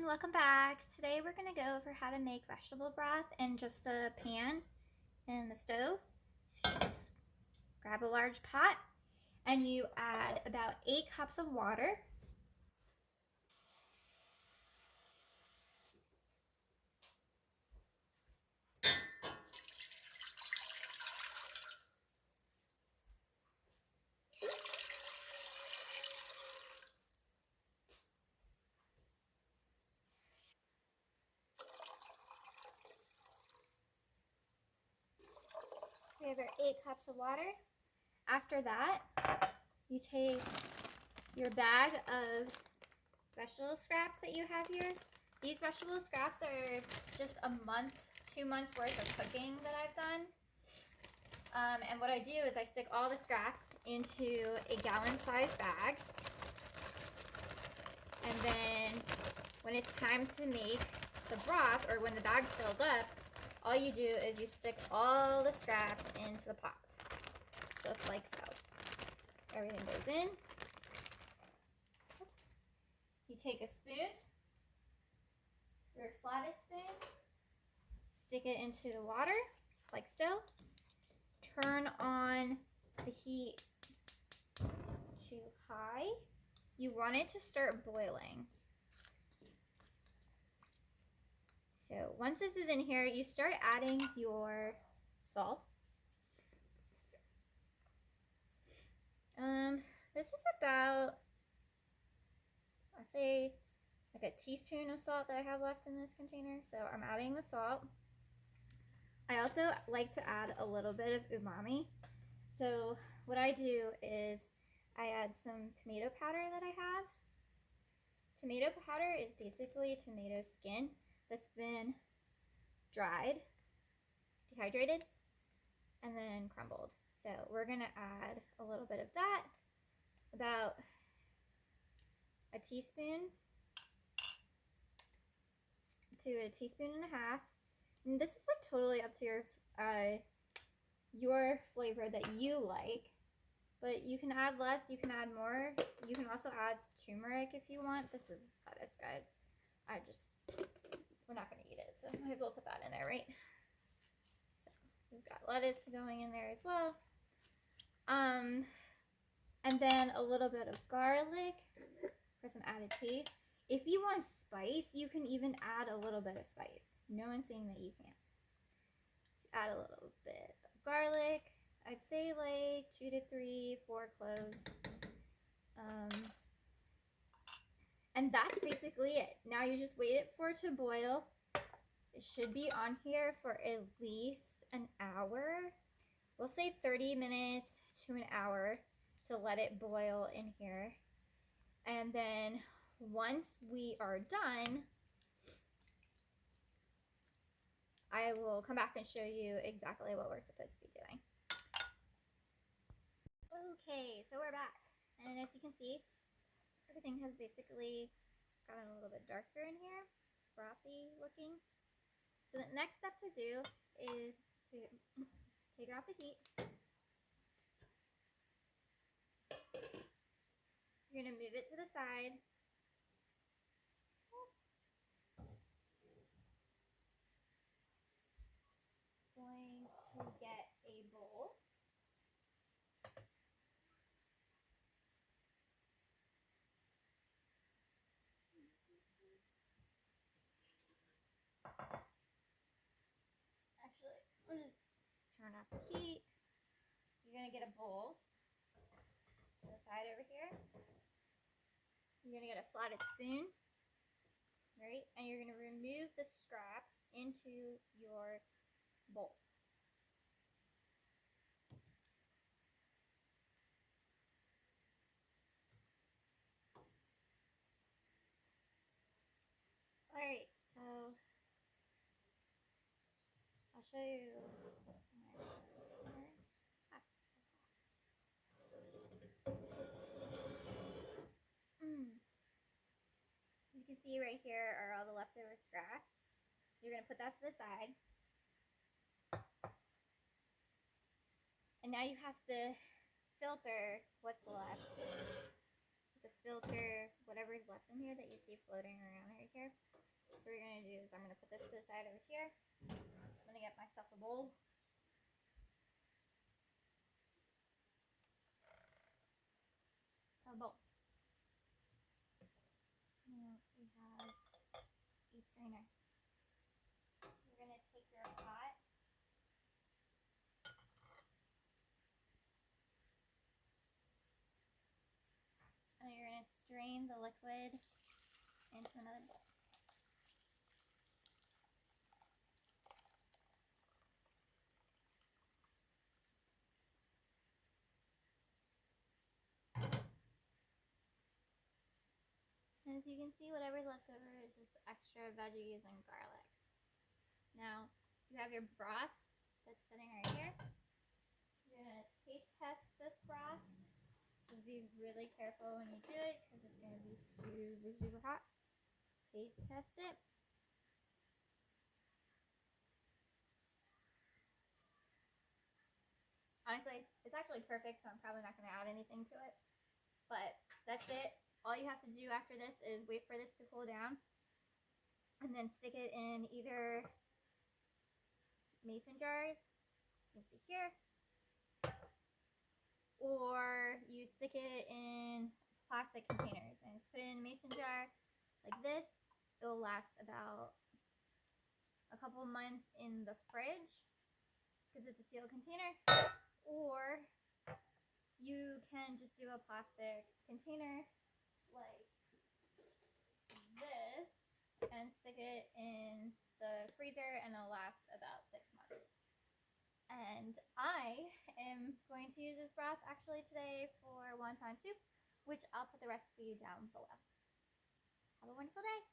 welcome back. Today we're going to go over how to make vegetable broth in just a pan in the stove. So you just grab a large pot and you add about 8 cups of water. We have our 8 cups of water. After that, you take your bag of vegetable scraps that you have here. These vegetable scraps are just a month, 2 months worth of cooking that I've done. And what I do is I stick all the scraps into a gallon-sized bag. And then when it's time to make the broth, or when the bag fills up, all you do is you stick all the scraps into the pot, just like so. Everything goes in. You take a spoon, your slotted spoon, stick it into the water, like so. Turn on the heat to high. You want it to start boiling. So once this is in here, you start adding your salt. This is about, I'd say, like a teaspoon of salt that I have left in this container. So I'm adding the salt. I also like to add a little bit of umami. So what I do is I add some tomato powder that I have. Tomato powder is basically tomato skin that's been dried, dehydrated, and then crumbled. So we're gonna add a little bit of that, about a teaspoon to a teaspoon and a half. And this is like totally up to your flavor that you like, but you can add less, you can add more. You can also add turmeric if you want. This is lettuce, guys. We're not gonna eat it, so might as well put that in there, right? So we've got lettuce going in there as well. And then a little bit of garlic for some added taste. If you want spice, you can even add a little bit of spice. No one's saying that you can't. So add a little bit of garlic. I'd say like 2 to 3, 4 cloves. And that's basically it. Now you just wait it for it to boil. It should be on here for at least an hour. We'll say 30 minutes to an hour to let it boil in here. And then once we are done, I will come back and show you exactly what we're supposed to be doing. Okay, so we're back. And as you can see, everything has basically gotten a little bit darker in here, frothy looking. So the next step to do is to take it off the heat. You're going to move it to the side. Going to get a bowl. Actually, we'll just turn off the heat. You're going to get a bowl to the side over here. You're going to get a slotted spoon, right? And you're going to remove the scraps into your bowl. Alright, so I'll show you what's in there. As you can see right here are all the leftover scraps. You're going to put that to the side. And now you have to filter what's left. to filter whatever's left in here that you see floating around right here. So what we're going to do is I'm going to put this to the side over here. I'm going to get myself a bowl. A bowl. Now we have a strainer. You're going to take your pot and you're going to strain the liquid into another bowl. And as you can see, whatever's left over is just extra veggies and garlic. Now, you have your broth that's sitting right here. You're going to taste test this broth. Just be really careful when you do it because it's going to be super, super hot. Taste test it. Honestly, it's actually perfect, so I'm probably not going to add anything to it. But that's it. All you have to do after this is wait for this to cool down and then stick it in either mason jars, you can see here, or you stick it in plastic containers and put it in a mason jar like this. It'll last about a couple months in the fridge because it's a sealed container, or you can just do a plastic container like this and stick it in the freezer and it'll last about 6 months. And I am going to use this broth actually today for wonton soup, which I'll put the recipe down below. Have a wonderful day.